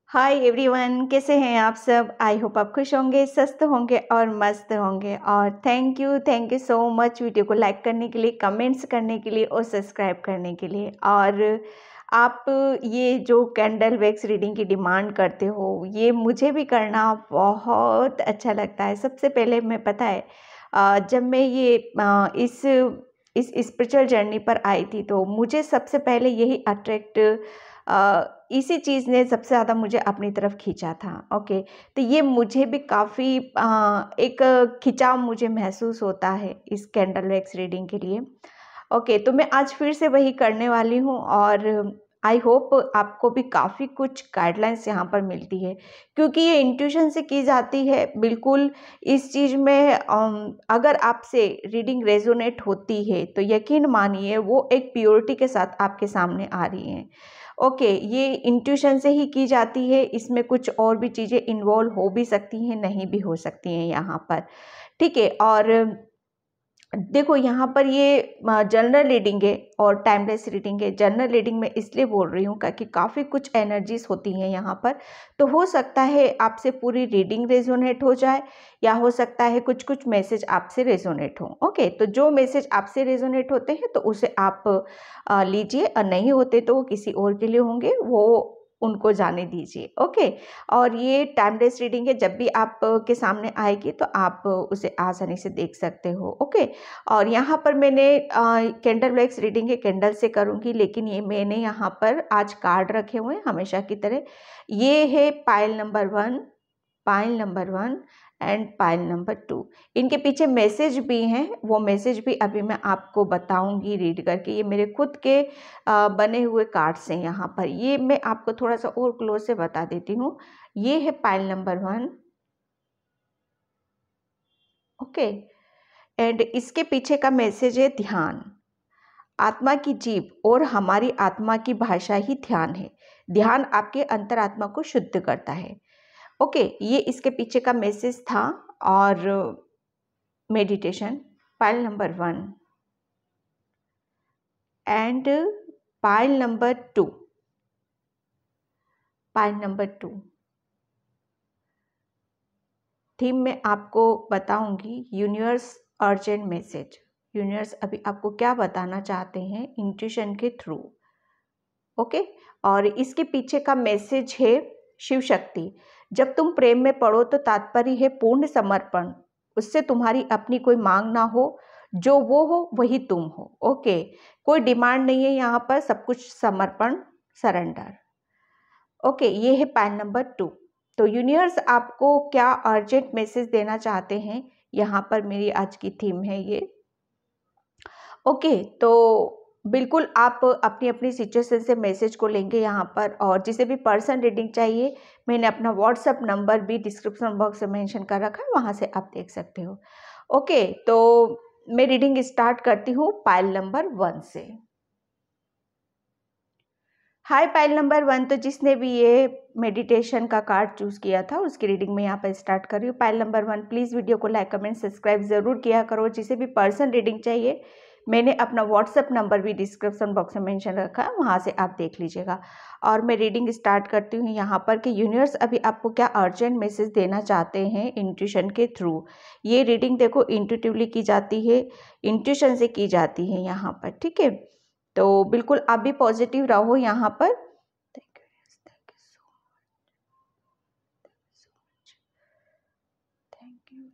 Hi everyone, कैसे हैं आप सब। आई होप आप खुश होंगे, स्वस्थ होंगे और मस्त होंगे। और thank you so much video को लाइक करने के लिए, कमेंट्स करने के लिए और सब्सक्राइब करने के लिए। और आप ये जो कैंडल वैक्स रीडिंग की डिमांड करते हो, ये मुझे भी करना बहुत अच्छा लगता है। सबसे पहले मैं पता है जब मैं ये इस स्पिरिचुअल जर्नी पर आई थी, तो मुझे सबसे पहले यही अट्रैक्ट इसी चीज़ ने सबसे ज़्यादा मुझे अपनी तरफ खींचा था। ओके, तो ये मुझे भी काफ़ी एक खिंचाव मुझे महसूस होता है इस कैंडल वैक्स रीडिंग के लिए। ओके, तो मैं आज फिर से वही करने वाली हूँ और आई होप आपको भी काफ़ी कुछ गाइडलाइंस यहाँ पर मिलती है, क्योंकि ये इंट्यूशन से की जाती है। बिल्कुल इस चीज़ में अगर आपसे रीडिंग रेजोनेट होती है तो यकीन मानिए वो एक प्योरिटी के साथ आपके सामने आ रही है। ओके, ये इंट्यूशन से ही की जाती है, इसमें कुछ और भी चीज़ें इन्वॉल्व हो भी सकती हैं, नहीं भी हो सकती हैं यहाँ पर। ठीक है, और देखो यहाँ पर ये जनरल रीडिंग है और टाइमलेस रीडिंग है। जनरल रीडिंग में इसलिए बोल रही हूँ क्योंकि काफ़ी कुछ एनर्जीज होती हैं यहाँ पर। तो हो सकता है आपसे पूरी रीडिंग रेजोनेट हो जाए, या हो सकता है कुछ कुछ मैसेज आपसे रेजोनेट हो। ओके, तो जो मैसेज आपसे रेजोनेट होते हैं तो उसे आप लीजिए, और नहीं होते तो वो किसी और के लिए होंगे, वो उनको जाने दीजिए। ओके, और ये टाइमलेस रीडिंग है, जब भी आप के सामने आएगी तो आप उसे आसानी से देख सकते हो। ओके, और यहाँ पर मैंने कैंडल वैक्स रीडिंग है, कैंडल से करूँगी, लेकिन ये मैंने यहाँ पर आज कार्ड रखे हुए हैं हमेशा की तरह। ये है pile number 1, pile number 1 and pile number 2। इनके पीछे मैसेज भी हैं, वो मैसेज भी अभी मैं आपको बताऊंगी रीड करके। ये मेरे खुद के बने हुए कार्ड्स हैं यहाँ पर। ये मैं आपको थोड़ा सा और क्लोज से बता देती हूँ। ये है पाइल नंबर 1। ओके, एंड इसके पीछे का मैसेज है ध्यान। आत्मा की जीभ और हमारी आत्मा की भाषा ही ध्यान है। ध्यान आपके अंतरात्मा को शुद्ध करता है। ओके, ये इसके पीछे का मैसेज था। और meditation, pile number 1 and pile number 2। Pile number 2 theme में आपको बताऊंगी यूनिवर्स अर्जेंट मैसेज। यूनिवर्स अभी आपको क्या बताना चाहते हैं इंट्यूशन के थ्रू। ओके, और इसके पीछे का मैसेज है शिव शक्ति। जब तुम प्रेम में पड़ो तो तात्पर्य है पूर्ण समर्पण। उससे तुम्हारी अपनी कोई मांग ना हो, जो वो हो वही तुम हो। ओके, कोई डिमांड नहीं है यहाँ पर, सब कुछ समर्पण, सरेंडर। ओके, ये है पाइल नंबर 2। तो यूनिवर्स आपको क्या अर्जेंट मैसेज देना चाहते हैं, यहाँ पर मेरी आज की थीम है ये। ओके, तो बिल्कुल आप अपनी अपनी सिचुएशन से मैसेज को लेंगे यहाँ पर। और जिसे भी पर्सन रीडिंग चाहिए, मैंने अपना व्हाट्सएप नंबर भी डिस्क्रिप्शन बॉक्स में मेंशन कर रखा है, वहाँ से आप देख सकते हो। ओके, तो मैं रीडिंग स्टार्ट करती हूँ पाइल नंबर 1 से। हाय पाइल नंबर 1, तो जिसने भी ये मेडिटेशन का कार्ड चूज़ किया था उसकी रीडिंग में यहाँ पर स्टार्ट कर रही हूँ। पाइल नंबर 1, प्लीज़ वीडियो को लाइक कमेंट सब्सक्राइब ज़रूर किया करो। जिसे भी पर्सन रीडिंग चाहिए, मैंने अपना व्हाट्सएप नंबर भी डिस्क्रिप्शन बॉक्स में मेंशन रखा है, वहाँ से आप देख लीजिएगा। और मैं रीडिंग स्टार्ट करती हूँ यहाँ पर कि यूनिवर्स अभी आपको क्या अर्जेंट मैसेज देना चाहते हैं इंट्यूशन के थ्रू। ये रीडिंग देखो इंट्यूटिवली की जाती है, इंट्यूशन से की जाती है यहाँ पर। ठीक है, तो बिल्कुल आप भी पॉजिटिव रहो यहाँ पर। Thank you so much, thank you.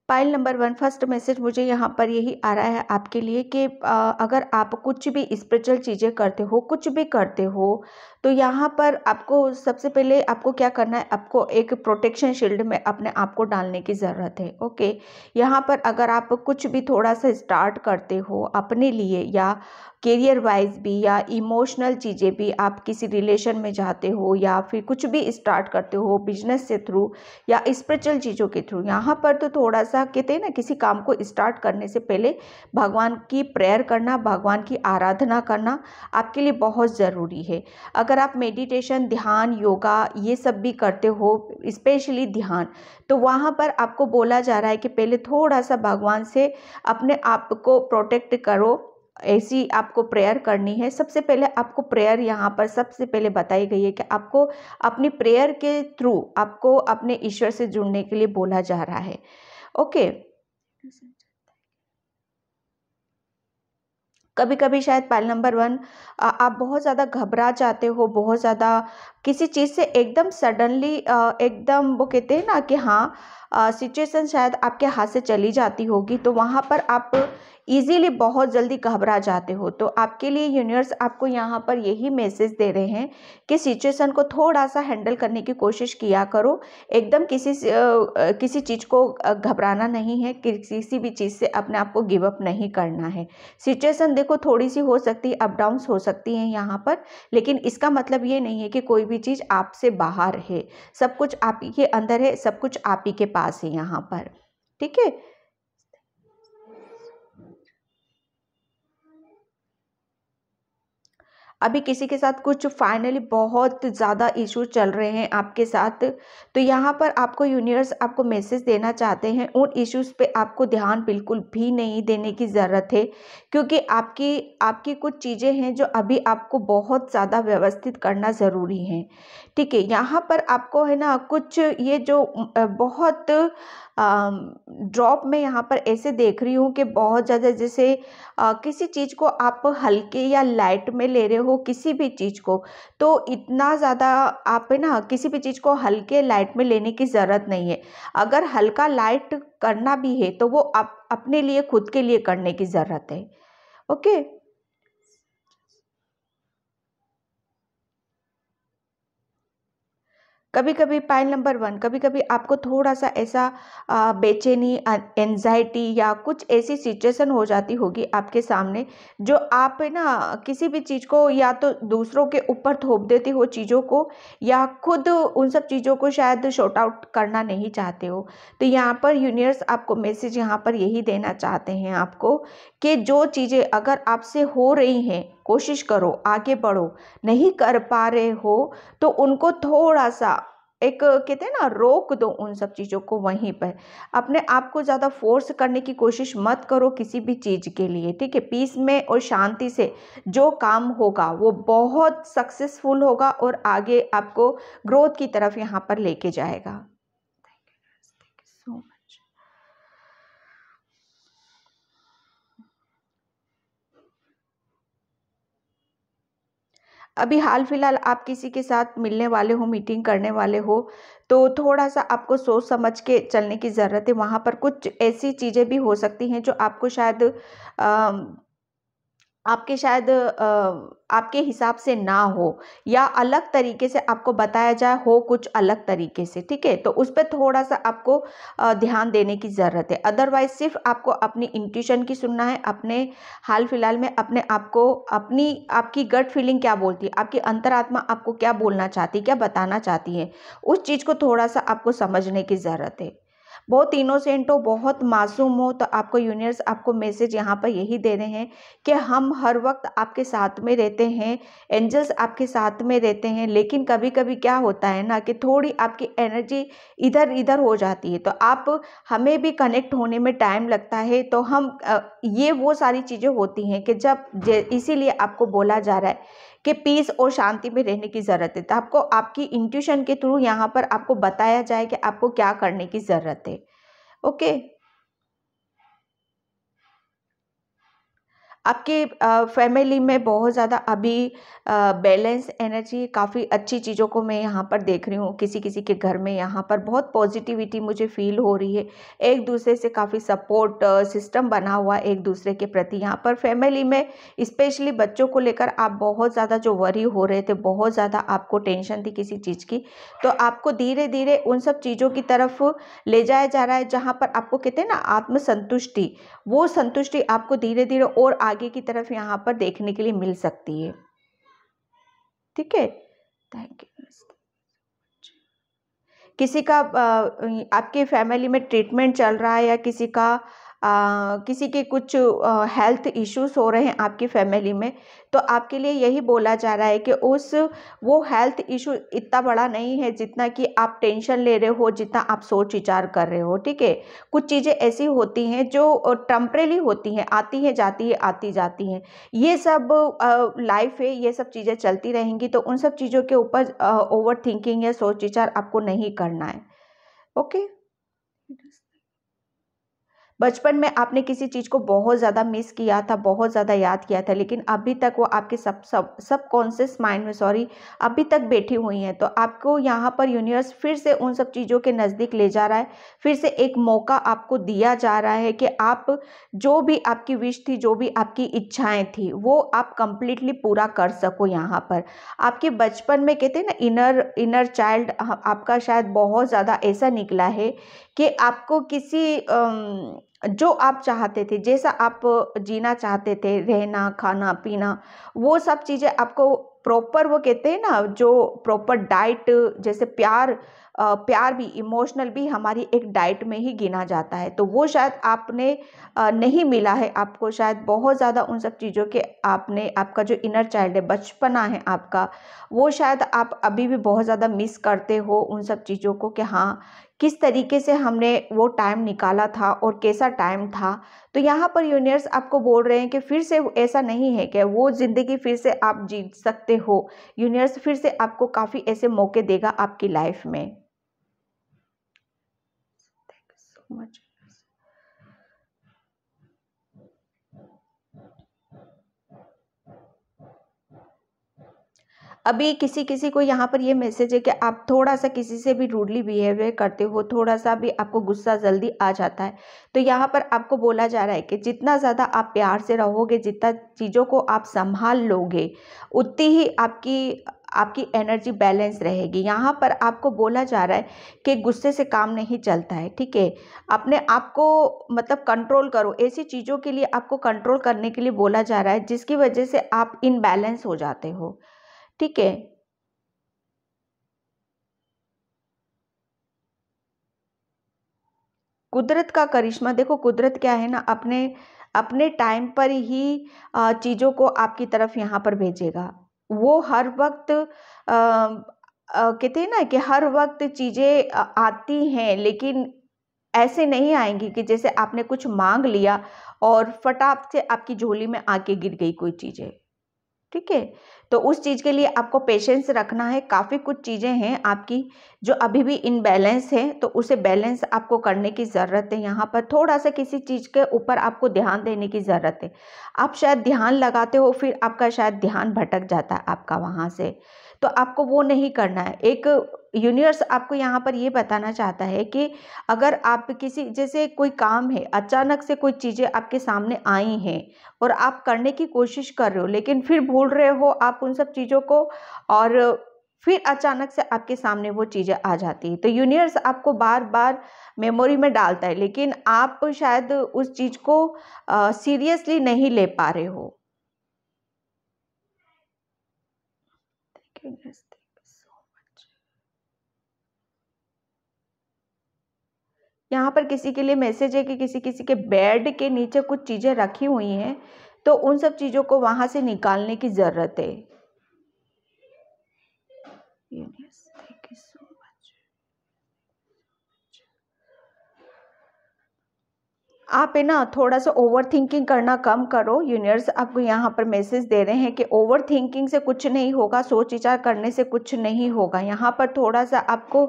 Pile number 1, first message मुझे यहाँ पर यही आ रहा है आपके लिए कि अगर आप कुछ भी स्पिरिचुअल चीज़ें करते हो, कुछ भी करते हो, तो यहाँ पर आपको सबसे पहले आपको क्या करना है, आपको एक प्रोटेक्शन शील्ड में अपने आप को डालने की ज़रूरत है। ओके, यहाँ पर अगर आप कुछ भी थोड़ा सा स्टार्ट करते हो अपने लिए, या करियर वाइज भी, या इमोशनल चीज़ें भी, आप किसी रिलेशन में जाते हो, या फिर कुछ भी स्टार्ट करते हो बिजनेस से थ्रू या स्पिरिचुअल चीज़ों के थ्रू, यहाँ पर तो थोड़ा सा सा कहते हैं ना, किसी काम को स्टार्ट करने से पहले भगवान की प्रेयर करना, भगवान की आराधना करना आपके लिए बहुत ज़रूरी है। अगर आप मेडिटेशन, ध्यान, योगा ये सब भी करते हो, स्पेशली ध्यान, तो वहाँ पर आपको बोला जा रहा है कि पहले थोड़ा सा भगवान से अपने आप को प्रोटेक्ट करो। ऐसी आपको प्रेयर करनी है। सबसे पहले आपको प्रेयर यहाँ पर सबसे पहले बताई गई है कि आपको अपनी प्रेयर के थ्रू आपको अपने ईश्वर से जुड़ने के लिए बोला जा रहा है। ओके। कभी कभी शायद पाइल नंबर 1 आप बहुत ज़्यादा घबरा जाते हो, बहुत ज़्यादा किसी चीज़ से एकदम सडनली एकदम वो कहते हैं ना कि हाँ, सिचुएशन शायद आपके हाथ से चली जाती होगी, तो वहाँ पर आप इजीली बहुत जल्दी घबरा जाते हो। तो आपके लिए यूनिवर्स आपको यहाँ पर यही मैसेज दे रहे हैं कि सिचुएशन को थोड़ा सा हैंडल करने की कोशिश किया करो। एकदम किसी चीज़ को घबराना नहीं है, किसी भी चीज़ से अपने आप को गिव अप नहीं करना है। सिचुएशन देखो थोड़ी सी हो सकती है, अप डाउन्स हो सकती हैं यहाँ पर, लेकिन इसका मतलब ये नहीं है कि कोई भी चीज़ आपसे बाहर है। सब कुछ आप ही के अंदर है, सब कुछ आप ही के पास है यहाँ पर। ठीक है। अभी किसी के साथ कुछ फाइनली बहुत ज़्यादा इशू चल रहे हैं आपके साथ, तो यहाँ पर आपको यूनिवर्स आपको मैसेज देना चाहते हैं, उन इश्यूज़ पे आपको ध्यान बिल्कुल भी नहीं देने की ज़रूरत है, क्योंकि आपकी आपकी कुछ चीज़ें हैं जो अभी आपको बहुत ज़्यादा व्यवस्थित करना ज़रूरी है। ठीक है, यहाँ पर आपको है ना कुछ ये जो बहुत ड्रॉप में यहाँ पर ऐसे देख रही हूँ कि बहुत ज़्यादा जैसे किसी चीज़ को आप हल्के या लाइट में ले रहे हो, किसी भी चीज़ को, तो इतना ज़्यादा आप है ना किसी भी चीज़ को हल्के लाइट में लेने की ज़रूरत नहीं है। अगर हल्का लाइट करना भी है तो वो आप अपने लिए, खुद के लिए करने की ज़रूरत है। ओके। कभी कभी पाइल नंबर 1, कभी कभी आपको थोड़ा सा ऐसा बेचैनी, एंजाइटी या कुछ ऐसी सिचुएशन हो जाती होगी आपके सामने, जो आप है ना किसी भी चीज़ को या तो दूसरों के ऊपर थोप देते हो चीज़ों को, या खुद उन सब चीज़ों को शायद शॉर्ट आउट करना नहीं चाहते हो। तो यहाँ पर यूनिवर्स आपको मैसेज यहाँ पर यही देना चाहते हैं आपको, कि जो चीज़ें अगर आपसे हो रही हैं, कोशिश करो, आगे बढ़ो। नहीं कर पा रहे हो तो उनको थोड़ा सा एक कहते हैं ना, रोक दो उन सब चीज़ों को वहीं पर। अपने आप को ज़्यादा फोर्स करने की कोशिश मत करो किसी भी चीज़ के लिए। ठीक है, पीस में और शांति से जो काम होगा वो बहुत सक्सेसफुल होगा और आगे आपको ग्रोथ की तरफ यहाँ पर लेके जाएगा। Thank you so much. अभी हाल फिलहाल आप किसी के साथ मिलने वाले हो, मीटिंग करने वाले हो, तो थोड़ा सा आपको सोच समझ के चलने की ज़रूरत है। वहाँ पर कुछ ऐसी चीज़ें भी हो सकती हैं जो आपको शायद आपके हिसाब से ना हो, या अलग तरीके से आपको बताया जाए हो कुछ अलग तरीके से। ठीक है, तो उस पर थोड़ा सा आपको ध्यान देने की ज़रूरत है। अदरवाइज सिर्फ आपको अपनी इंट्यूशन की सुनना है, अपने हाल फिलहाल में अपने आप को, आपकी गट फीलिंग क्या बोलती है, आपकी अंतरात्मा आपको क्या बोलना चाहती है, क्या बताना चाहती है, उस चीज़ को थोड़ा सा आपको समझने की ज़रूरत है। बहुत इनोसेंट हो, बहुत मासूम हो, तो आपको यूनिवर्स आपको मैसेज यहाँ पर यही दे रहे हैं कि हम हर वक्त आपके साथ में रहते हैं, एंजल्स आपके साथ में रहते हैं। लेकिन कभी कभी क्या होता है ना कि थोड़ी आपकी एनर्जी इधर इधर हो जाती है, तो आप हमें भी कनेक्ट होने में टाइम लगता है। तो हम ये वो सारी चीज़ें होती हैं कि इसीलिए आपको बोला जा रहा है कि पीस और शांति में रहने की ज़रूरत है। तो आपको आपकी इंट्यूशन के थ्रू यहाँ पर आपको बताया जाए कि आपको क्या करने की ज़रूरत है। ओके। आपके फैमिली में बहुत ज़्यादा अभी बैलेंस एनर्जी, काफ़ी अच्छी चीज़ों को मैं यहाँ पर देख रही हूँ। किसी किसी के घर में यहाँ पर बहुत पॉजिटिविटी मुझे फील हो रही है। एक दूसरे से काफ़ी सपोर्ट सिस्टम बना हुआ है एक दूसरे के प्रति। यहाँ पर फैमिली में स्पेशली बच्चों को लेकर आप बहुत ज़्यादा जो वरी हो रहे थे, बहुत ज़्यादा आपको टेंशन थी किसी चीज़ की, तो आपको धीरे धीरे उन सब चीज़ों की तरफ ले जाया जा रहा है जहाँ पर आपको कहते हैं ना आत्मसंतुष्टि, वो संतुष्टि आपको धीरे धीरे और आगे की तरफ यहाँ पर देखने के लिए मिल सकती है। ठीक है, थैंक यू। किसी का आपके फैमिली में ट्रीटमेंट चल रहा है, या किसी के कुछ हेल्थ इश्यूज हो रहे हैं आपकी फैमिली में, तो आपके लिए यही बोला जा रहा है कि वो हेल्थ इशू इतना बड़ा नहीं है जितना कि आप टेंशन ले रहे हो, जितना आप सोच विचार कर रहे हो। ठीक है, कुछ चीज़ें ऐसी होती हैं जो टेम्परेरी होती हैं, आती हैं जाती है, आती जाती हैं। ये सब लाइफ है, ये सब चीज़ें चलती रहेंगी, तो उन सब चीज़ों के ऊपर ओवर थिंकिंग या सोच विचार आपको नहीं करना है। ओके। बचपन में आपने किसी चीज़ को बहुत ज़्यादा मिस किया था, बहुत ज़्यादा याद किया था, लेकिन अभी तक वो आपके सबकॉन्शियस माइंड में, सॉरी, अभी तक बैठी हुई हैं। तो आपको यहाँ पर यूनिवर्स फिर से उन सब चीज़ों के नज़दीक ले जा रहा है, फिर से एक मौका आपको दिया जा रहा है कि आप जो भी आपकी विश थी, जो भी आपकी इच्छाएं थी, वो आप कंप्लीटली पूरा कर सको। यहाँ पर आपके बचपन में कहते हैं ना, इनर चाइल्ड आपका शायद बहुत ज़्यादा ऐसा निकला है कि आपको जो आप चाहते थे, जैसा आप जीना चाहते थे, रहना, खाना पीना, वो सब चीज़ें आपको प्रॉपर, वो कहते हैं ना, जो प्रॉपर डाइट, जैसे प्यार भी, इमोशनल भी हमारी एक डाइट में ही गिना जाता है। तो वो शायद आपने नहीं मिला है आपको, शायद बहुत ज़्यादा उन सब चीज़ों के आपका जो इनर चाइल्ड है, बचपना है आपका, वो शायद आप अभी भी बहुत ज़्यादा मिस करते हो उन सब चीज़ों को, कि हाँ, किस तरीके से हमने वो टाइम निकाला था और कैसा टाइम था। तो यहाँ पर यूनिवर्स आपको बोल रहे हैं कि फिर से ऐसा नहीं है कि वो ज़िंदगी फिर से आप जी सकते हो। यूनिवर्स फिर से आपको काफ़ी ऐसे मौके देगा आपकी लाइफ में। Thank you so much. अभी किसी किसी को यहाँ पर ये मैसेज है कि आप थोड़ा सा किसी से भी रूडली बिहेवियर करते हो, थोड़ा सा भी आपको गुस्सा जल्दी आ जाता है। तो यहाँ पर आपको बोला जा रहा है कि जितना ज़्यादा आप प्यार से रहोगे, जितना चीज़ों को आप संभाल लोगे, उतनी ही आपकी आपकी एनर्जी बैलेंस रहेगी। यहाँ पर आपको बोला जा रहा है कि गुस्से से काम नहीं चलता है। ठीक है, अपने आप को मतलब कंट्रोल करो। ऐसी चीज़ों के लिए आपको कंट्रोल करने के लिए बोला जा रहा है जिसकी वजह से आप इनबैलेंस हो जाते हो। ठीक है, कुदरत का करिश्मा देखो, कुदरत क्या है ना, अपने अपने टाइम पर ही चीज़ों को आपकी तरफ यहाँ पर भेजेगा। वो हर वक्त कहते हैं ना कि हर वक्त चीज़ें आती हैं, लेकिन ऐसे नहीं आएंगी कि जैसे आपने कुछ मांग लिया और फटाक से आपकी झोली में आके गिर गई कोई चीज़ें। ठीक है, तो उस चीज़ के लिए आपको पेशेंस रखना है। काफ़ी कुछ चीज़ें हैं आपकी जो अभी भी इनबैलेंस है, तो उसे बैलेंस आपको करने की ज़रूरत है। यहाँ पर थोड़ा सा किसी चीज़ के ऊपर आपको ध्यान देने की ज़रूरत है। आप शायद ध्यान लगाते हो, फिर आपका शायद ध्यान भटक जाता है आपका वहाँ से, तो आपको वो नहीं करना है। एक यूनिवर्स आपको यहाँ पर ये बताना चाहता है कि अगर आप किसी, जैसे कोई काम है, अचानक से कोई चीज़ें आपके सामने आई हैं और आप करने की कोशिश कर रहे हो, लेकिन फिर भूल रहे हो आप उन सब चीज़ों को, और फिर अचानक से आपके सामने वो चीज़ें आ जाती हैं। तो यूनिवर्स आपको बार बार मेमोरी में डालता है, लेकिन आप शायद उस चीज़ को सीरियसली नहीं ले पा रहे हो। Thank you, thank you so much. यहाँ पर किसी के लिए मैसेज है कि किसी किसी के बेड के नीचे कुछ चीज़ें रखी हुई हैं, तो उन सब चीज़ों को वहाँ से निकालने की ज़रूरत है। Universe, thank you so much. आप है ना, थोड़ा सा ओवर थिंकिंग करना कम करो। यूनिवर्स आपको यहाँ पर मैसेज दे रहे हैं कि ओवर थिंकिंग से कुछ नहीं होगा, सोच विचार करने से कुछ नहीं होगा। यहाँ पर थोड़ा सा आपको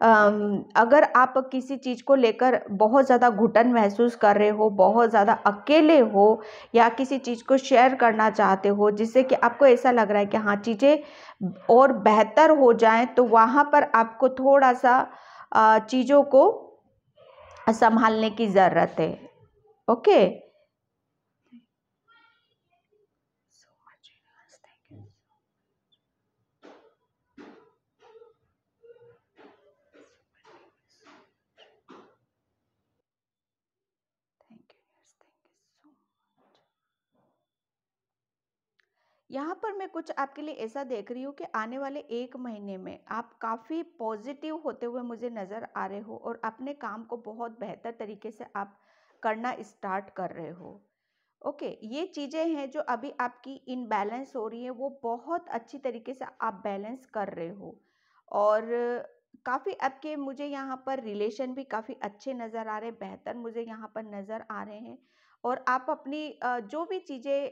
अगर आप किसी चीज़ को लेकर बहुत ज़्यादा घुटन महसूस कर रहे हो, बहुत ज़्यादा अकेले हो, या किसी चीज़ को शेयर करना चाहते हो जिससे कि आपको ऐसा लग रहा है कि हाँ, चीज़ें और बेहतर हो जाएं, तो वहाँ पर आपको थोड़ा सा चीज़ों को संभालने की ज़रूरत है। ओके। यहाँ पर मैं कुछ आपके लिए ऐसा देख रही हूँ कि आने वाले 1 महीने में आप काफ़ी पॉजिटिव होते हुए मुझे नज़र आ रहे हो और अपने काम को बहुत बेहतर तरीके से आप करना स्टार्ट कर रहे हो। ओके, ये चीज़ें हैं जो अभी आपकी इनबैलेंस हो रही है, वो बहुत अच्छी तरीके से आप बैलेंस कर रहे हो। और काफ़ी आपके मुझे यहाँ पर रिलेशन भी काफ़ी अच्छे नज़र आ रहे हैं, बेहतर मुझे यहाँ पर नज़र आ रहे हैं। और आप अपनी जो भी चीज़ें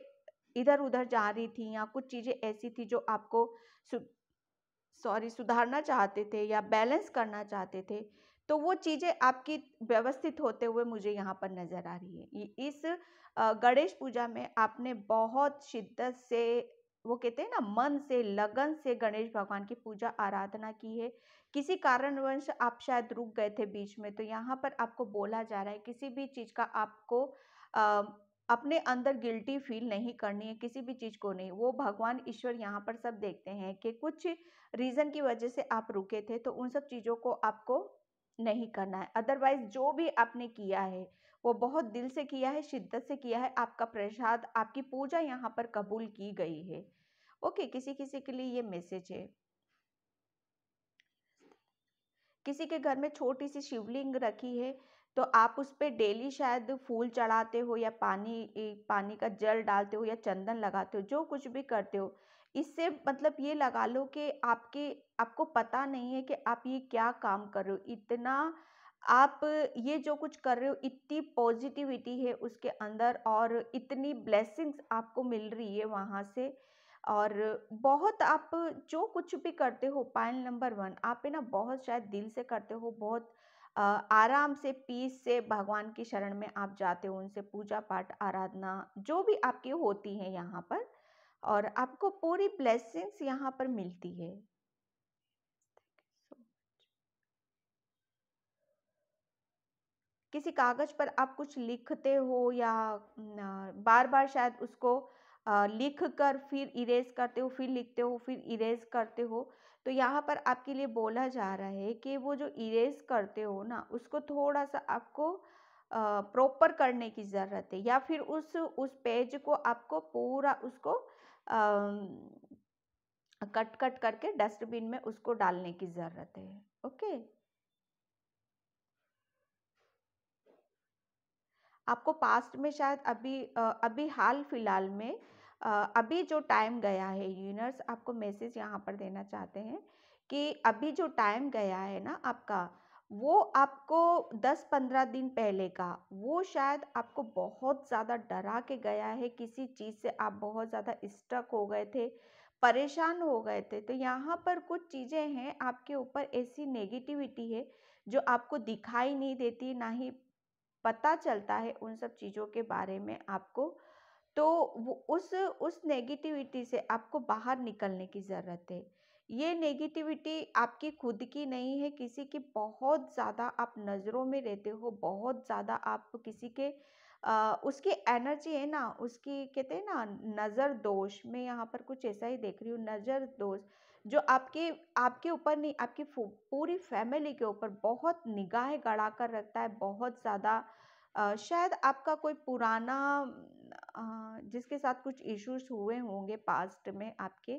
इधर उधर जा रही थी या कुछ चीज़ें ऐसी थी जो आपको सु, सुधारना चाहते थे या बैलेंस करना चाहते थे, तो वो चीज़ें आपकी व्यवस्थित होते हुए मुझे यहाँ पर नज़र आ रही है। इस गणेश पूजा में आपने बहुत शिद्दत से, वो कहते हैं ना, मन से, लगन से गणेश भगवान की पूजा आराधना की है। किसी कारणवश आप शायद रुक गए थे बीच में, तो यहाँ पर आपको बोला जा रहा है किसी भी चीज़ का आपको अ, अपने अंदर गिल्टी फील नहीं करनी है, किसी भी चीज़ को नहीं। वो भगवान ईश्वर यहाँ पर सब देखते हैं कि कुछ रीज़न की वजह से आप रुके थे, तो उन सब चीज़ों को आपको नहीं करना है। अदरवाइज़ जो भी आपने किया है, वो बहुत दिल से किया है, शिद्दत से किया है, आपका प्रसाद, आपकी पूजा यहाँ पर कबूल की गई है। ओके, किसी-किसी के लिए ये मैसेज है। किसी के घर में छोटी-सी शिवलिंग रखी है, तो आप उस पे डेली शायद फूल चढ़ाते हो या पानी का जल डालते हो या चंदन लगाते हो, जो कुछ भी करते हो। इससे मतलब ये लगा लो कि आपको पता नहीं है कि आप ये क्या काम कर रहे हो। इतना आप ये जो कुछ कर रहे हो, इतनी पॉजिटिविटी है उसके अंदर और इतनी ब्लेसिंग्स आपको मिल रही है वहाँ से। और बहुत आप जो कुछ भी करते हो, पॉइंट नंबर 1, आप है ना बहुत शायद दिल से करते हो, बहुत आराम से, पीस से भगवान की शरण में आप जाते हो, उनसे पूजा पाठ आराधना जो भी आपकी होती है यहाँ पर, और आपको पूरी ब्लेसिंग्स यहाँ पर मिलती है। किसी कागज पर आप कुछ लिखते हो या बार बार शायद उसको लिख कर फिर इरेज करते हो, फिर लिखते हो, फिर इरेज करते हो। तो यहाँ पर आपके लिए बोला जा रहा है कि वो जो इरेज करते हो ना, उसको थोड़ा सा आपको प्रॉपर करने की ज़रूरत है, या फिर उस पेज को आपको पूरा उसको कट कट करके डस्टबिन में उसको डालने की ज़रूरत है। ओके, आपको पास्ट में शायद अभी हाल फिलहाल में अभी जो टाइम गया है, यूनिवर्स आपको मैसेज यहाँ पर देना चाहते हैं कि अभी जो टाइम गया है ना आपका, वो आपको 10-15 दिन पहले का, वो शायद आपको बहुत ज़्यादा डरा के गया है। किसी चीज़ से आप बहुत ज़्यादा स्टक हो गए थे, परेशान हो गए थे। तो यहाँ पर कुछ चीज़ें हैं आपके ऊपर, ऐसी नेगेटिविटी है जो आपको दिखाई नहीं देती, ना ही पता चलता है उन सब चीज़ों के बारे में आपको। तो वो उस नेगेटिविटी से आपको बाहर निकलने की ज़रूरत है। ये नेगेटिविटी आपकी खुद की नहीं है, किसी की बहुत ज़्यादा आप नज़रों में रहते हो, बहुत ज़्यादा आप किसी के उसकी एनर्जी है ना, उसकी कहते हैं ना नज़र दोष, मैं यहाँ पर कुछ ऐसा ही देख रही हूँ, नज़र दोष, जो आपके आपके ऊपर नहीं, आपकी पूरी फैमिली के ऊपर बहुत निगाहें गड़ा कर रखता है, बहुत ज़्यादा। शायद आपका कोई पुराना जिसके साथ कुछ इश्यूज हुए होंगे पास्ट में आपके,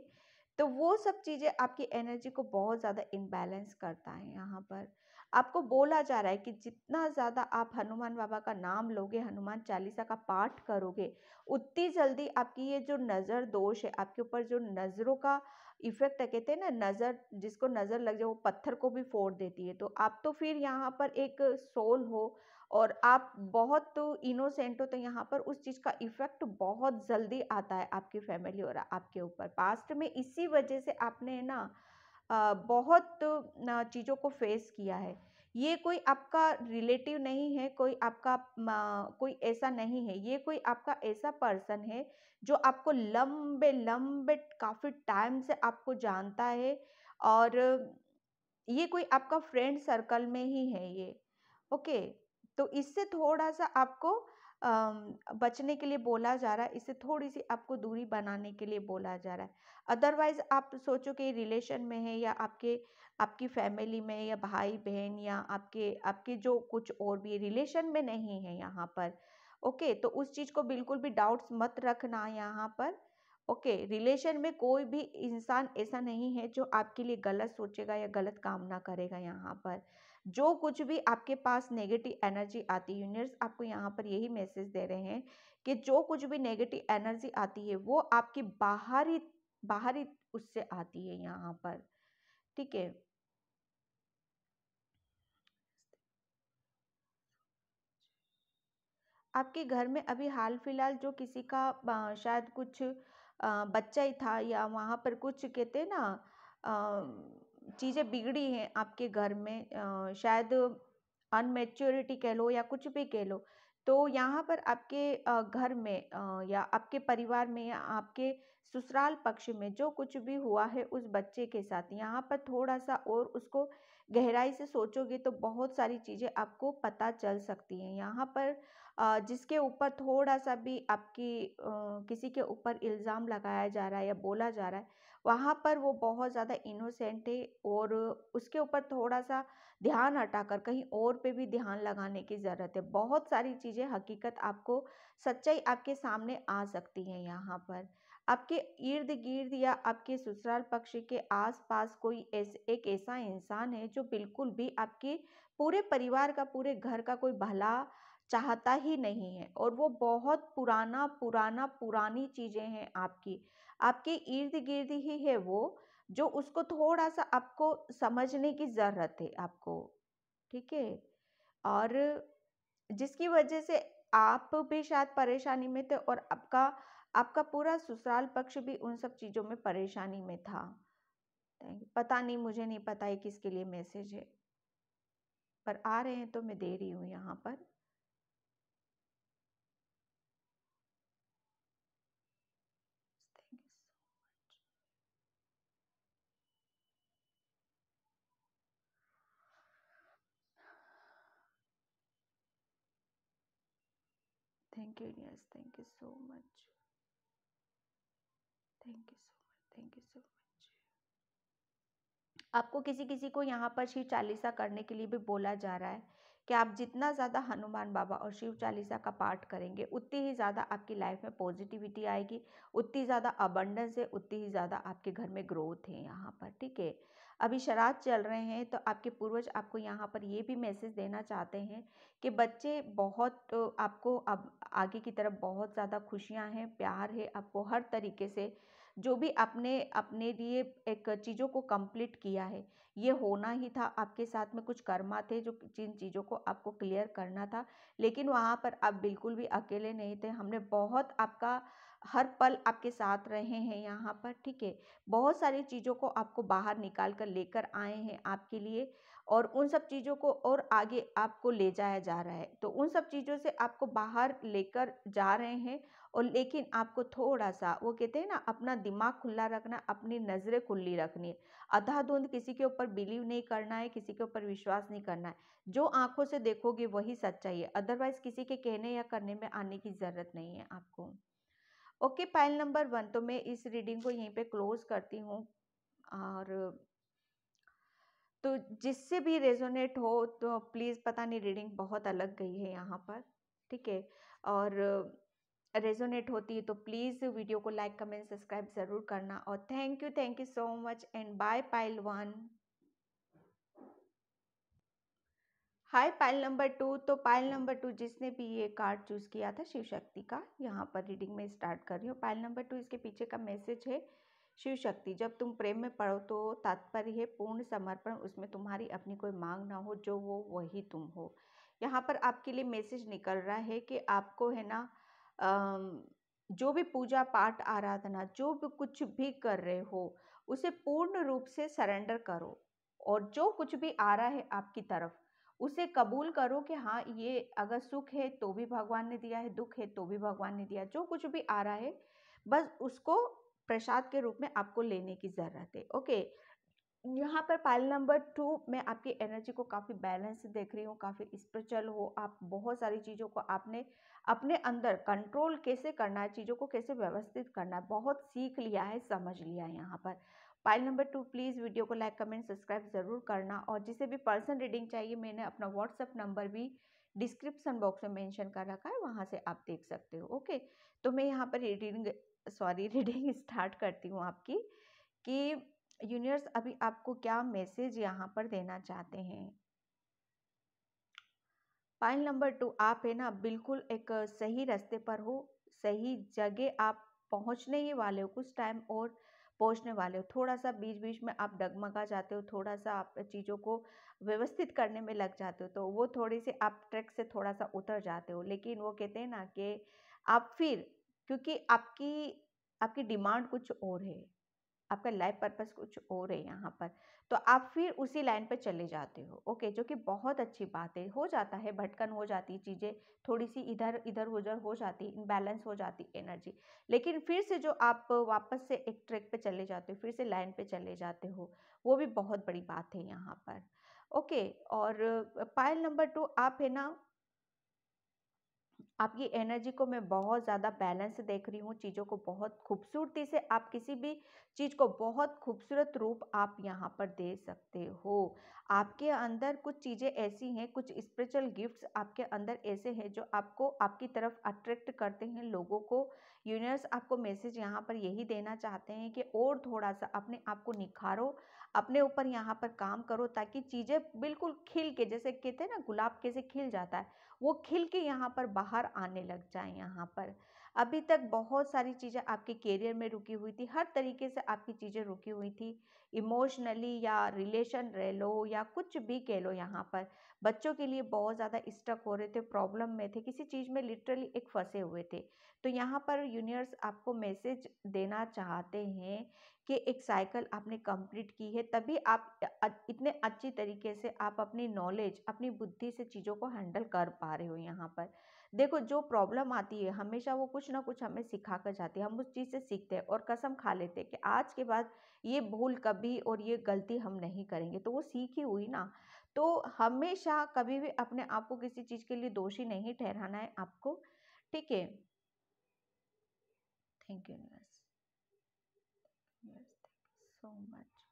तो वो सब चीज़ें आपकी एनर्जी को बहुत ज़्यादा इम्बैलेंस करता है। यहाँ पर आपको बोला जा रहा है कि जितना ज़्यादा आप हनुमान बाबा का नाम लोगे, हनुमान चालीसा का पाठ करोगे, उतनी जल्दी आपकी ये जो नज़र दोष है, आपके ऊपर जो नज़रों का इफेक्ट है, कहते हैं ना, नज़र, जिसको नज़र लग जाए वो पत्थर को भी फोड़ देती है। तो आप तो फिर यहाँ पर एक सोल हो और आप बहुत इनोसेंट हो, तो यहाँ पर उस चीज़ का इफ़ेक्ट बहुत जल्दी आता है आपकी फैमिली और आपके ऊपर। पास्ट में इसी वजह से आपने ना बहुत चीज़ों को फेस किया है। ये कोई आपका रिलेटिव नहीं है, कोई आपका कोई ऐसा नहीं है, ये कोई आपका ऐसा पर्सन है जो आपको लंबे लंबे काफ़ी टाइम से आपको जानता है। और ये कोई आपका फ्रेंड सर्कल में ही है ये। ओके, तो इससे थोड़ा-सा आपको बचने के लिए बोला जा रहा है, इससे थोड़ी-सी आपको दूरी बनाने के लिए बोला जा रहा है। अदरवाइज़ आप सोचो कि रिलेशन में है या आपकी फैमिली में या भाई-बहन या आपके आपके जो कुछ और भी रिलेशन में नहीं है यहाँ पर। ओके, तो उस चीज़ को बिल्कुल भी डाउट्स मत रखना यहाँ पर। ओके, रिलेशन में कोई भी इंसान ऐसा नहीं है जो आपके लिए गलत सोचेगा या गलत काम ना करेगा। यहाँ पर जो कुछ भी आपके पास नेगेटिव एनर्जी आती है, यूनिवर्स आपको यहाँ पर यही मैसेज दे रहे हैं कि जो कुछ भी नेगेटिव एनर्जी आती है वो आपकी बाहरी उससे आती है यहाँ पर, ठीक है। आपके घर में अभी हाल फिलहाल जो किसी का शायद कुछ बच्चा ही था, या वहाँ पर कुछ कहते हैं ना चीज़ें बिगड़ी हैं आपके घर में, शायद अनमेच्योरिटी कह लो या कुछ भी कह लो। तो यहाँ पर आपके घर में या आपके परिवार में या आपके ससुराल पक्ष में जो कुछ भी हुआ है उस बच्चे के साथ, यहाँ पर थोड़ा सा और उसको गहराई से सोचोगे तो बहुत सारी चीज़ें आपको पता चल सकती हैं। यहाँ पर जिसके ऊपर थोड़ा सा भी आपकी किसी के ऊपर इल्ज़ाम लगाया जा रहा है या बोला जा रहा है, वहाँ पर वो बहुत ज़्यादा इनोसेंट है, और उसके ऊपर थोड़ा सा ध्यान हटाकर कहीं और पे भी ध्यान लगाने की ज़रूरत है। बहुत सारी चीज़ें, हकीकत आपको, सच्चाई आपके सामने आ सकती है। यहाँ पर आपके इर्द गिर्द या आपके ससुराल पक्ष के आसपास कोई एक ऐसा इंसान है जो बिल्कुल भी आपके पूरे परिवार का, पूरे घर का कोई भला चाहता ही नहीं है, और वो बहुत पुरानी चीज़ें हैं आपकी, आपके इर्द गिर्द ही है वो, जो उसको थोड़ा सा आपको समझने की ज़रूरत है आपको, ठीक है। और जिसकी वजह से आप भी शायद परेशानी में थे, और आपका आपका पूरा ससुराल पक्ष भी उन सब चीज़ों में परेशानी में था। पता नहीं, मुझे नहीं पता है किसके लिए मैसेज है, पर आ रहे हैं तो मैं दे रही हूँ यहाँ पर। Thank you, yes, thank you so much, thank you so much, thank you so much. आपको किसी किसी को यहाँ पर शिव चालीसा करने के लिए भी बोला जा रहा है कि आप जितना ज़्यादा हनुमान बाबा और शिव चालीसा का पाठ करेंगे उतनी ही ज़्यादा आपकी लाइफ में पॉजिटिविटी आएगी, उतनी ज़्यादा अबंडेंस है, उतनी ही ज़्यादा आपके घर में ग्रोथ है यहाँ पर, ठीक है। अभी श्राद्ध चल रहे हैं, तो आपके पूर्वज आपको यहाँ पर ये भी मैसेज देना चाहते हैं कि बच्चे बहुत आपको अब आगे की तरफ बहुत ज़्यादा खुशियाँ हैं, प्यार है, आपको हर तरीके से जो भी आपने अपने लिए एक चीज़ों को कंप्लीट किया है, ये होना ही था। आपके साथ में कुछ कर्मा थे जो जिन चीज़ों को आपको क्लियर करना था, लेकिन वहाँ पर आप बिल्कुल भी अकेले नहीं थे। हमने बहुत आपका हर पल आपके साथ रहे हैं यहाँ पर, ठीक है। बहुत सारी चीज़ों को आपको बाहर निकाल कर लेकर आए हैं आपके लिए, और उन सब चीज़ों को और आगे आपको ले जाया जा रहा है। तो उन सब चीज़ों से आपको बाहर लेकर जा रहे हैं, और लेकिन आपको थोड़ा सा, वो कहते हैं ना, अपना दिमाग खुला रखना, अपनी नज़रें खुली रखनी है। अंधाधुंध किसी के ऊपर बिलीव नहीं करना है, किसी के ऊपर विश्वास नहीं करना है। जो आंखों से देखोगे वही सच्चाई है, अदरवाइज किसी के कहने या करने में आने की ज़रूरत नहीं है आपको। ओके, पाइल नंबर 1, तो मैं इस रीडिंग को यहीं पे क्लोज करती हूँ। और तो जिससे भी रेजोनेट हो तो प्लीज़, पता नहीं रीडिंग बहुत अलग गई है यहाँ पर, ठीक है। और रेजोनेट होती है तो प्लीज़ वीडियो को लाइक, कमेंट, सब्सक्राइब ज़रूर करना। और thank you so much, and bye pile 1। Hi pile number 2। तो पाइल नंबर 2 जिसने भी ये कार्ड चूज़ किया था शिव शक्ति का, यहाँ पर रीडिंग में स्टार्ट कर रही हूँ। पाइल नंबर 2, इसके पीछे का मैसेज है, शिव शक्ति, जब तुम प्रेम में पड़ो तो तात्पर्य है पूर्ण समर्पण, उसमें तुम्हारी अपनी कोई मांग ना हो, जो वो वही तुम हो। यहाँ पर आपके लिए मैसेज निकल रहा है कि आपको है ना, जो भी पूजा पाठ आराधना, जो भी कुछ भी कर रहे हो, उसे पूर्ण रूप से सरेंडर करो, और जो कुछ भी आ रहा है आपकी तरफ उसे कबूल करो कि हाँ, ये अगर सुख है तो भी भगवान ने दिया है, दुख है तो भी भगवान ने दिया है। जो कुछ भी आ रहा है बस उसको प्रसाद के रूप में आपको लेने की ज़रूरत है। ओके, यहाँ पर पाइल नंबर 2 मैं आपकी एनर्जी को काफ़ी बैलेंस देख रही हूँ, काफ़ी स्पिरिचुअल हो आप। बहुत सारी चीज़ों को आपने अपने अंदर कंट्रोल कैसे करना है, चीज़ों को कैसे व्यवस्थित करना है, बहुत सीख लिया है, समझ लिया है यहाँ पर। पाइल नंबर 2 प्लीज़ वीडियो को लाइक, कमेंट, सब्सक्राइब ज़रूर करना। और जिसे भी पर्सन रीडिंग चाहिए, मैंने अपना व्हाट्सएप नंबर भी डिस्क्रिप्शन बॉक्स में मेंशन कर रखा है, वहाँ से आप देख सकते हो। ओके, तो मैं यहाँ पर रीडिंग स्टार्ट करती हूँ आपकी, कि यूनिवर्स अभी आपको क्या मैसेज यहाँ पर देना चाहते हैं। पाइल नंबर 2, आप है ना बिल्कुल एक सही रास्ते पर हो, सही जगह आप पहुंचने ही वाले हो, कुछ टाइम और पहुंचने वाले हो। थोड़ा सा बीच बीच में आप डगमगा जाते हो, थोड़ा सा आप चीज़ों को व्यवस्थित करने में लग जाते हो, तो वो थोड़ी सी आप ट्रैक से थोड़ा सा उतर जाते हो। लेकिन वो कहते हैं ना कि आप फिर, क्योंकि आपकी आपकी डिमांड कुछ और है, आपका लाइफ पर्पस कुछ और है यहाँ पर, तो आप फिर उसी लाइन पर चले जाते हो। ओके, जो कि बहुत अच्छी बात है। हो जाता है, भटकन हो जाती है, चीज़ें थोड़ी सी इधर इधर उधर हो जाती, इनबैलेंस हो जाती एनर्जी, लेकिन फिर से जो आप वापस से एक ट्रैक पे चले जाते हो, फिर से लाइन पे चले जाते हो, वो भी बहुत बड़ी बात है यहाँ पर। ओके, और पायल नंबर 2, आप है ना, आपकी एनर्जी को मैं बहुत ज़्यादा बैलेंस देख रही हूँ, चीज़ों को बहुत खूबसूरती से, आप किसी भी चीज़ को बहुत खूबसूरत रूप आप यहाँ पर दे सकते हो। आपके अंदर कुछ चीज़ें ऐसी हैं, कुछ स्पिरिचुअल गिफ्ट्स आपके अंदर ऐसे हैं जो आपको आपकी तरफ अट्रैक्ट करते हैं लोगों को। यूनिवर्स आपको मैसेज यहाँ पर यही देना चाहते हैं कि और थोड़ा सा अपने आप को निखारो, अपने ऊपर यहाँ पर काम करो, ताकि चीज़ें बिल्कुल खिल के, जैसे कहते हैं ना गुलाब कैसे खिल जाता है, वो खिल के यहाँ पर बाहर आने लग जाए। यहाँ पर अभी तक बहुत सारी चीज़ें आपके करियर में रुकी हुई थी, हर तरीके से आपकी चीज़ें रुकी हुई थी, इमोशनली या रिलेशन रह लो या कुछ भी कह लो। यहाँ पर बच्चों के लिए बहुत ज़्यादा स्टक हो रहे थे, प्रॉब्लम में थे, किसी चीज़ में लिटरली एक फंसे हुए थे। तो यहाँ पर यूनिवर्स आपको मैसेज देना चाहते हैं कि एक साइकिल आपने कंप्लीट की है, तभी आप इतने अच्छी तरीके से आप अपनी नॉलेज, अपनी बुद्धि से चीज़ों को हैंडल कर पा रहे हो। यहाँ पर देखो, जो प्रॉब्लम आती है हमेशा वो कुछ ना कुछ हमें सिखा कर जाती है, हम उस चीज़ से सीखते हैं और कसम खा लेते हैं कि आज के बाद ये भूल कभी और ये गलती हम नहीं करेंगे, तो वो सीख ही हुई ना। तो हमेशा कभी भी अपने आप को किसी चीज़ के लिए दोषी नहीं ठहराना है आपको, ठीक है। Thank you universe, yes thank you so much.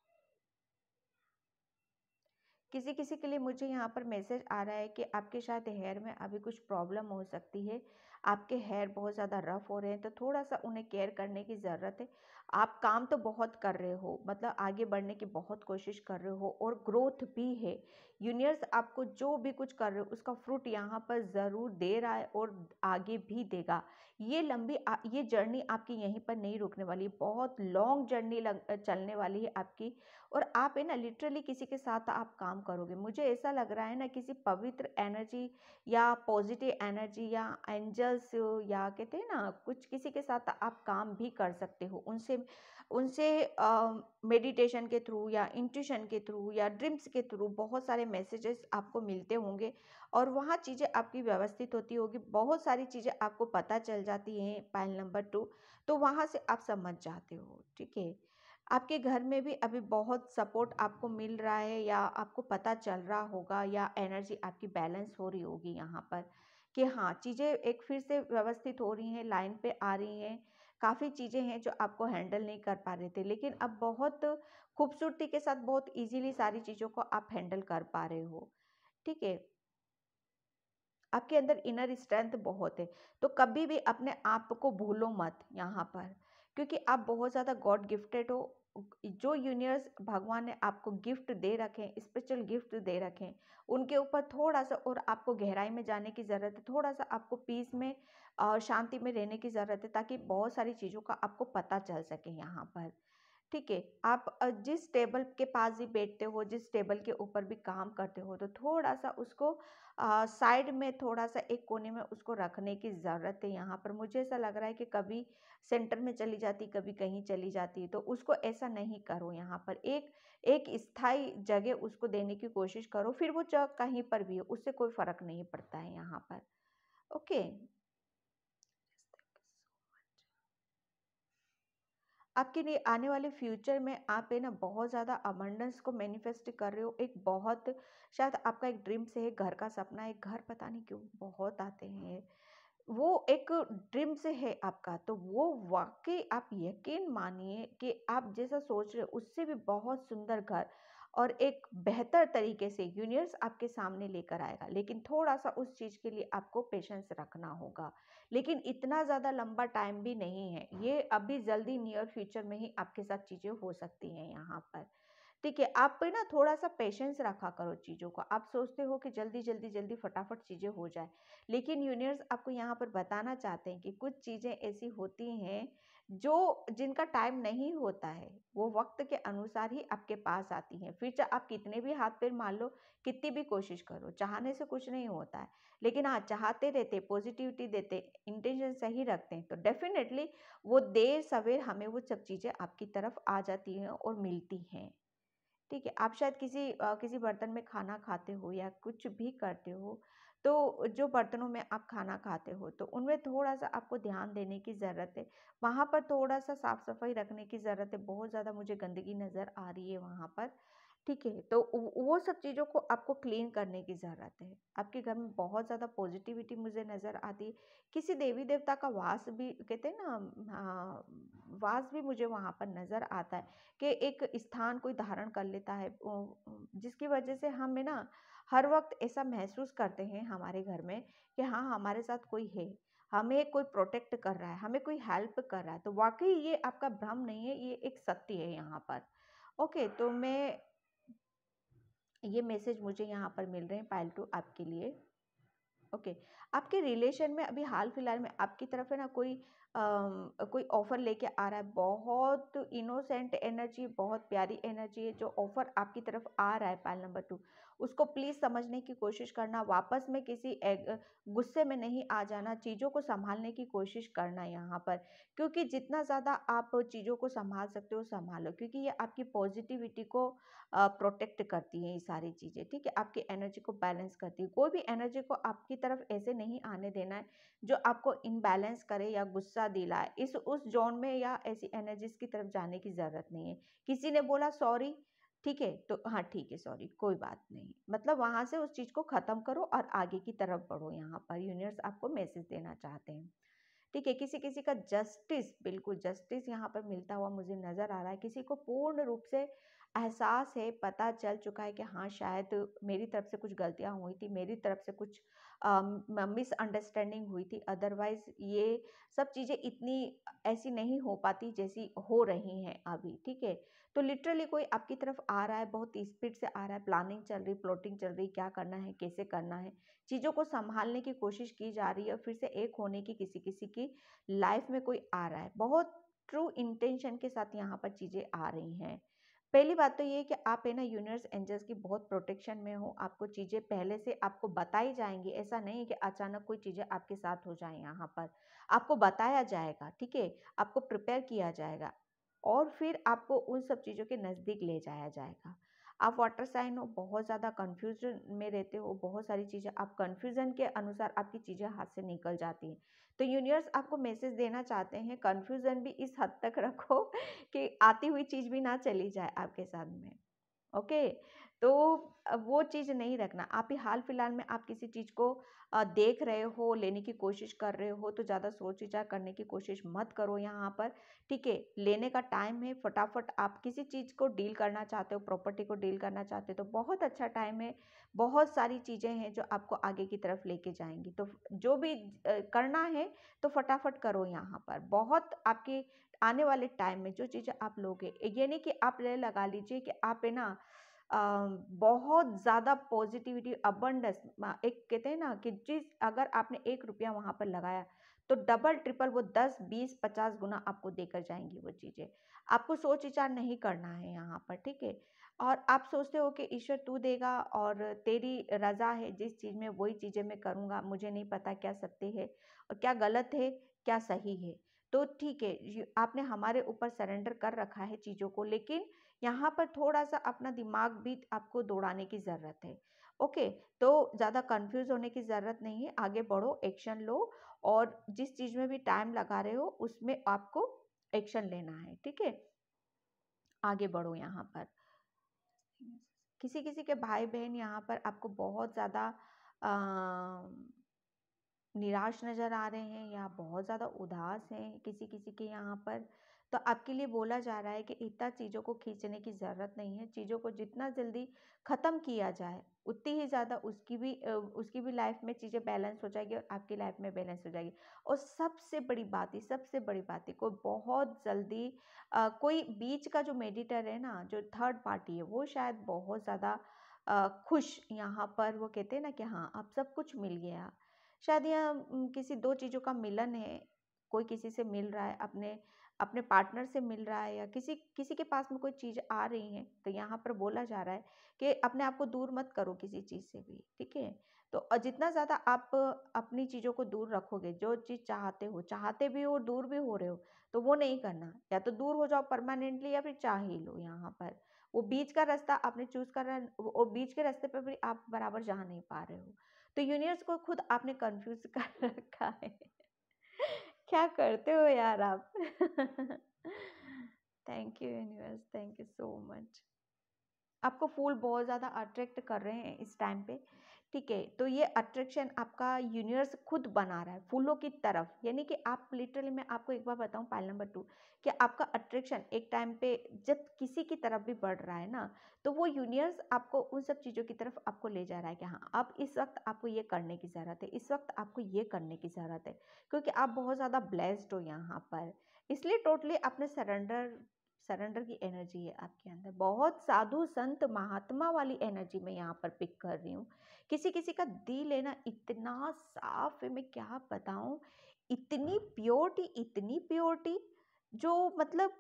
किसी किसी के लिए मुझे यहाँ पर मैसेज आ रहा है कि आपके शायद हेयर में अभी कुछ प्रॉब्लम हो सकती है, आपके हेयर बहुत ज़्यादा रफ हो रहे हैं, तो थोड़ा सा उन्हें केयर करने की ज़रूरत है। आप काम तो बहुत कर रहे हो, मतलब आगे बढ़ने की बहुत कोशिश कर रहे हो और ग्रोथ भी है। यूनिवर्स आपको जो भी कुछ कर रहे हो उसका फ्रूट यहाँ पर ज़रूर दे रहा है और आगे भी देगा। ये ये जर्नी आपकी यहीं पर नहीं रुकने वाली, बहुत लॉन्ग जर्नी चलने वाली है आपकी। और आप है ना लिटरली किसी के साथ आप काम करोगे, मुझे ऐसा लग रहा है ना, किसी पवित्र एनर्जी या पॉजिटिव एनर्जी या एंजल्स, या कहते हैं ना कुछ, किसी के साथ आप काम भी कर सकते हो, उनसे उनसे मेडिटेशन के थ्रू या इंट्यूशन के थ्रू या ड्रीम्स के थ्रू बहुत सारे मैसेजेस आपको मिलते होंगे और वहाँ चीज़ें आपकी व्यवस्थित होती होगी, बहुत सारी चीज़ें आपको पता चल जाती हैं पाइल नंबर 2, तो वहाँ से आप समझ जाते हो, ठीक है। आपके घर में भी अभी बहुत सपोर्ट आपको मिल रहा है या आपको पता चल रहा होगा या एनर्जी आपकी बैलेंस हो रही होगी यहाँ पर, कि हाँ चीज़ें एक फिर से व्यवस्थित हो रही हैं, लाइन पे आ रही हैं। काफ़ी चीज़ें हैं जो आपको हैंडल नहीं कर पा रहे थे, लेकिन अब बहुत खूबसूरती के साथ, बहुत इजीली सारी चीज़ों को आप हैंडल कर पा रहे हो, ठीक है। आपके अंदर इनर स्ट्रेंथ बहुत है, तो कभी भी अपने आप को भूलो मत यहाँ पर, क्योंकि आप बहुत ज़्यादा गॉड गिफ्टेड हो। जो यूनिवर्स भगवान ने आपको गिफ्ट दे रखे हैं, स्पेशल गिफ्ट दे रखे हैं, उनके ऊपर थोड़ा सा और आपको गहराई में जाने की ज़रूरत है, थोड़ा सा आपको पीस में और शांति में रहने की ज़रूरत है, ताकि बहुत सारी चीज़ों का आपको पता चल सके यहाँ पर, ठीक है। आप जिस टेबल के पास भी बैठते हो, जिस टेबल के ऊपर भी काम करते हो, तो थोड़ा सा उसको साइड में, थोड़ा सा एक कोने में उसको रखने की ज़रूरत है यहाँ पर। मुझे ऐसा लग रहा है कि कभी सेंटर में चली जाती, कभी कहीं चली जाती है, तो उसको ऐसा नहीं करो। यहाँ पर एक एक स्थायी जगह उसको देने की कोशिश करो, फिर वो जगह कहीं पर भी हो, उससे कोई फ़र्क नहीं पड़ता है यहाँ पर। ओके, आपके लिए आने वाले फ्यूचर में आप है ना बहुत ज़्यादा अबंडेंस को मैनिफेस्ट कर रहे हो। एक बहुत, शायद आपका एक ड्रीम से है, घर का सपना है, घर पता नहीं क्यों बहुत आते हैं, वो एक ड्रीम से है आपका, तो वो वाकई आप यकीन मानिए कि आप जैसा सोच रहे हो उससे भी बहुत सुंदर घर और एक बेहतर तरीके से यूनिवर्स आपके सामने लेकर आएगा। लेकिन थोड़ा सा उस चीज़ के लिए आपको पेशेंस रखना होगा, लेकिन इतना ज़्यादा लंबा टाइम भी नहीं है, ये अभी जल्दी नियर फ्यूचर में ही आपके साथ चीज़ें हो सकती हैं यहाँ पर। ठीक है, आप पे ना थोड़ा सा पेशेंस रखा करो चीज़ों को। आप सोचते हो कि जल्दी जल्दी जल्दी फटाफट चीज़ें हो जाए, लेकिन यूनिवर्स आपको यहाँ पर बताना चाहते हैं कि कुछ चीज़ें ऐसी होती हैं जो जिनका टाइम नहीं होता है, वो वक्त के अनुसार ही आपके पास आती हैं। फिर चाहे आप कितने भी हाथ पैर मार लो, कितनी भी कोशिश करो, चाहने से कुछ नहीं होता है। लेकिन हाँ, चाहते रहते, पॉजिटिविटी देते, इंटेंशन सही रखते हैं, तो डेफिनेटली वो देर सवेर हमें वो सब चीज़ें आपकी तरफ आ जाती हैं और मिलती हैं। ठीक है, आप शायद किसी बर्तन में खाना खाते हो या कुछ भी करते हो, तो जो बर्तनों में आप खाना खाते हो तो उनमें थोड़ा-सा आपको ध्यान देने की ज़रूरत है। वहाँ पर थोड़ा-सा साफ-सफाई रखने की ज़रूरत है, बहुत ज़्यादा मुझे गंदगी नज़र आ रही है वहाँ पर। ठीक है, तो वो सब चीज़ों को आपको क्लीन करने की ज़रूरत है। आपके घर में बहुत ज़्यादा पॉजिटिविटी मुझे नज़र आती है। किसी देवी-देवता का वास भी कहते हैं ना, हाँ, वास भी मुझे वहाँ पर नज़र आता है कि एक स्थान कोई धारण कर लेता है, जिसकी वजह से हमें ना हर वक्त ऐसा महसूस करते हैं हमारे घर में कि हाँ, हमारे साथ कोई है, हमें कोई प्रोटेक्ट कर रहा है, हमें कोई हेल्प कर रहा है। तो वाकई ये आपका भ्रम नहीं है, ये एक सत्य है यहाँ पर। ओके, तो मैं ये मैसेज मुझे यहाँ पर मिल रहे हैं पायल टू आपके लिए। ओके, आपके रिलेशन में अभी हाल फिलहाल में आपकी तरफ है ना कोई ऑफर लेके आ रहा है, बहुत इनोसेंट एनर्जी, बहुत प्यारी एनर्जी है जो ऑफर आपकी तरफ आ रहा है। पायल नंबर 2, उसको प्लीज समझने की कोशिश करना, वापस में गुस्से में नहीं आ जाना, चीज़ों को संभालने की कोशिश करना यहाँ पर, क्योंकि जितना ज़्यादा आप चीज़ों को संभाल सकते हो संभालो, क्योंकि ये आपकी पॉजिटिविटी को प्रोटेक्ट करती हैं ये सारी चीज़ें। ठीक है, आपकी एनर्जी को बैलेंस करती है। कोई भी एनर्जी को आपकी तरफ ऐसे नहीं आने देना है जो आपको इनबैलेंस करे या गुस्सा दिलाए। इस उस जोन में या ऐसी एनर्जीज की तरफ जाने की ज़रूरत नहीं है। किसी ने बोला सॉरी, ठीक है, तो हाँ ठीक है, सॉरी, कोई बात नहीं, मतलब वहाँ से उस चीज़ को ख़त्म करो और आगे की तरफ बढ़ो। यहाँ पर यूनिवर्स आपको मैसेज देना चाहते हैं। ठीक है, किसी किसी का जस्टिस, बिल्कुल जस्टिस यहाँ पर मिलता हुआ मुझे नज़र आ रहा है। किसी को पूर्ण रूप से एहसास है, पता चल चुका है कि हाँ, शायद मेरी तरफ से कुछ गलतियाँ हुई थी, मेरी तरफ से कुछ मिसअंडरस्टैंडिंग हुई थी, अदरवाइज़ ये सब चीज़ें इतनी ऐसी नहीं हो पाती जैसी हो रही हैं अभी। ठीक है, तो लिटरली कोई आपकी तरफ आ रहा है, बहुत स्पीड से आ रहा है, प्लानिंग चल रही, प्लॉटिंग चल रही, क्या करना है, कैसे करना है, चीज़ों को संभालने की कोशिश की जा रही है और फिर से एक होने की किसी किसी की लाइफ में कोई आ रहा है। बहुत ट्रू इंटेंशन के साथ यहाँ पर चीज़ें आ रही हैं। पहली बात तो ये है कि आप है ना यूनिवर्स एंजल्स की बहुत प्रोटेक्शन में हो, आपको चीज़ें पहले से आपको बताई जाएंगी। ऐसा नहीं है कि अचानक कोई चीज़ें आपके साथ हो जाए, यहाँ पर आपको बताया जाएगा। ठीक है, आपको प्रिपेयर किया जाएगा और फिर आपको उन सब चीज़ों के नज़दीक ले जाया जाएगा। आप वाटर साइन हो, बहुत ज़्यादा कन्फ्यूजन में रहते हो, बहुत सारी चीज़ें आप कन्फ्यूज़न के अनुसार आपकी चीज़ें हाथ से निकल जाती हैं। तो यूनिवर्स आपको मैसेज देना चाहते हैं, कन्फ्यूज़न भी इस हद तक रखो कि आती हुई चीज़ भी ना चली जाए आपके साथ में। ओके, तो वो चीज़ नहीं रखना। आप ही हाल फिलहाल में आप किसी चीज़ को देख रहे हो, लेने की कोशिश कर रहे हो, तो ज़्यादा सोच विचार करने की कोशिश मत करो यहाँ पर। ठीक है, लेने का टाइम है, फटाफट आप किसी चीज़ को डील करना चाहते हो, प्रॉपर्टी को डील करना चाहते हो, तो बहुत अच्छा टाइम है। बहुत सारी चीज़ें हैं जो आपको आगे की तरफ लेके जाएंगी, तो जो भी करना है तो फटाफट करो यहाँ पर। बहुत आपके आने वाले टाइम में जो चीज़ें आप लोगे, ये नहीं कि आप ले लगा लीजिए कि आप है ना अ, बहुत ज़्यादा पॉजिटिविटी, अबंडेंस, एक कहते हैं ना कि जिस अगर आपने 1 रुपया वहाँ पर लगाया तो डबल ट्रिपल वो 10 20 50 गुना आपको देकर जाएंगी वो चीज़ें। आपको सोच विचार नहीं करना है यहाँ पर। ठीक है, और आप सोचते हो कि ईश्वर तू देगा और तेरी रज़ा है, जिस चीज़ में वही चीज़ें मैं करूँगा, मुझे नहीं पता क्या सत्य है और क्या गलत है, क्या सही है। तो ठीक है, आपने हमारे ऊपर सरेंडर कर रखा है चीज़ों को, लेकिन यहाँ पर थोड़ा-सा अपना दिमाग भी आपको दौड़ाने की ज़रूरत है। ओके, तो ज़्यादा कन्फ्यूज़ होने की ज़रूरत नहीं है, आगे बढ़ो, एक्शन लो और जिस चीज़ में भी टाइम लगा रहे हो, उसमें आपको एक्शन लेना है। ठीक है? आगे बढ़ो यहाँ पर। किसी-किसी के भाई-बहन यहाँ पर आपको बहुत ज़्यादा अ निराश नज़र आ रहे हैं या बहुत ज़्यादा उदास हैं किसी किसी के यहाँ पर, तो आपके लिए बोला जा रहा है कि इतना चीज़ों को खींचने की ज़रूरत नहीं है। चीज़ों को जितना जल्दी ख़त्म किया जाए उतनी ही ज़्यादा उसकी भी लाइफ में चीज़ें बैलेंस हो जाएगी और आपकी लाइफ में बैलेंस हो जाएगी। और सबसे बड़ी बात है, कोई बहुत जल्दी कोई बीच का जो मेडिटर है ना, जो थर्ड पार्टी है, वो शायद बहुत ज़्यादा खुश यहाँ पर, वो कहते हैं ना कि हाँ अब सब कुछ मिल गया। शायद यह किसी दो चीज़ों का मिलन है। कोई किसी से मिल रहा है, अपने अपने पार्टनर से मिल रहा है, या किसी किसी के पास में कोई चीज़ आ रही है। तो यहाँ पर बोला जा रहा है कि अपने आप को दूर मत करो किसी चीज़ से भी, ठीक है। तो जितना ज़्यादा आप अपनी चीज़ों को दूर रखोगे, जो चीज़ चाहते भी हो और दूर भी हो रहे हो, तो वो नहीं करना। या तो दूर हो जाओ परमानेंटली या फिर चाह ही लो। यहाँ पर वो बीच का रास्ता आपने चूज कर रहा, और बीच के रास्ते पर भी आप बराबर जा नहीं पा रहे हो। तो यूनिवर्स को खुद आपने कंफ्यूज कर रखा है। क्या करते हो यार आप। Thank you universe, thank you so much. आपको फूल बहुत ज़्यादा अट्रैक्ट कर रहे हैं इस टाइम पे, ठीक है। तो ये अट्रैक्शन आपका यूनिवर्स खुद बना रहा है फूलों की तरफ। यानी कि आप लिटरली, मैं आपको एक बार बताऊं, पाइल नंबर 2, कि आपका अट्रैक्शन एक टाइम पे जब किसी की तरफ भी बढ़ रहा है ना, तो वो यूनिवर्स आपको उन सब चीज़ों की तरफ आपको ले जा रहा है कि हाँ अब इस वक्त आपको ये करने की ज़रूरत है, इस वक्त आपको ये करने की ज़रूरत है, क्योंकि आप बहुत ज़्यादा ब्लेस्ड हो यहाँ पर। इसलिए टोटली अपने सरेंडर की एनर्जी है आपके अंदर। बहुत साधु संत महात्मा वाली एनर्जी मैं यहाँ पर पिक कर रही हूँ। किसी किसी का दिल है ना इतना साफ है, मैं क्या बताऊँ, इतनी प्योरिटी जो मतलब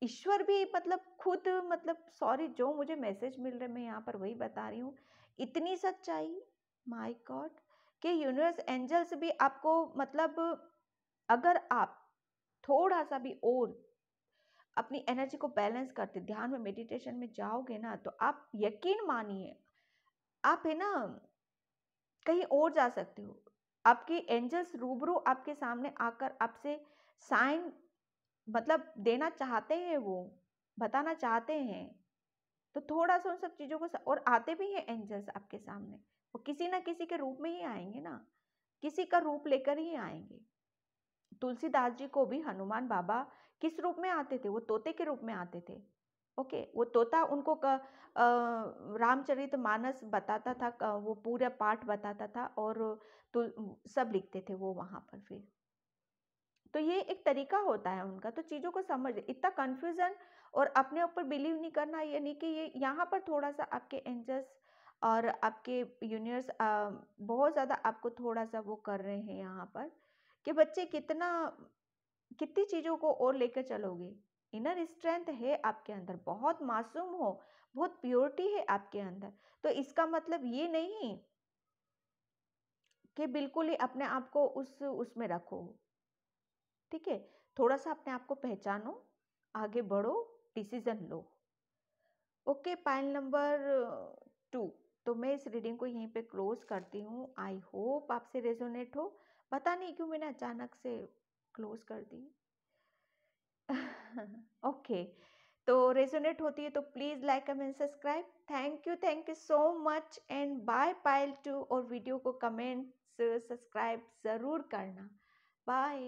ईश्वर भी मतलब खुद, मतलब सॉरी, जो मुझे मैसेज मिल रहे मैं यहाँ पर वही बता रही हूँ। इतनी सच्चाई, माय गॉड, कि यूनिवर्स एंजल्स भी आपको मतलब, अगर आप थोड़ा सा भी और अपनी एनर्जी को बैलेंस करते ध्यान में मेडिटेशन में जाओगे ना, तो आप यकीन मानिए आप है ना कहीं और जा सकते हो। आपके एंजल्स रूबरू आपके सामने आकर आपसे साइन मतलब देना चाहते हैं, वो बताना चाहते हैं। तो थोड़ा सा उन सब चीज़ों को और आते भी हैं एंजल्स आपके सामने, वो किसी ना किसी के रूप में ही आएंगे ना, किसी का रूप लेकर ही आएंगे। तुलसीदास जी को भी हनुमान बाबा किस रूप में आते थे? वो तोते के रूप में आते थे। ओके, वो तोता उनको रामचरितमानस बताता था, वो पूरा पाठ बताता था, और तो सब लिखते थे वो वहां पर फिर। तो ये एक तरीका होता है उनका, तो चीज़ों को समझ, इतना कन्फ्यूज़न और अपने ऊपर बिलीव नहीं करना, यानी कि ये यहाँ पर थोड़ा सा आपके एंजल्स और आपके यूनिवर्स बहुत ज़्यादा आपको थोड़ा सा वो कर रहे हैं यहाँ पर, कि बच्चे कितनी चीज़ों को और लेकर चलोगे। इनर स्ट्रेंथ है आपके अंदर, बहुत मासूम हो, बहुत प्योरिटी है आपके अंदर। तो इसका मतलब ये नहीं कि बिल्कुल ही अपने आप को उसमें रखो, ठीक है। थोड़ा सा अपने आप को पहचानो, आगे बढ़ो, डिसीजन लो। ओके, पाइल नंबर 2, तो मैं इस रीडिंग को यहीं पे क्लोज करती हूँ। आई होप आपसे रेजोनेट हो। पता नहीं क्यों मैंने अचानक से क्लोज कर दी। ओके, तो रेजोनेट होती है तो please like comment subscribe. Thank you so much and bye pile 2। और वीडियो को कमेंट सब्सक्राइब ज़रूर करना। बाय।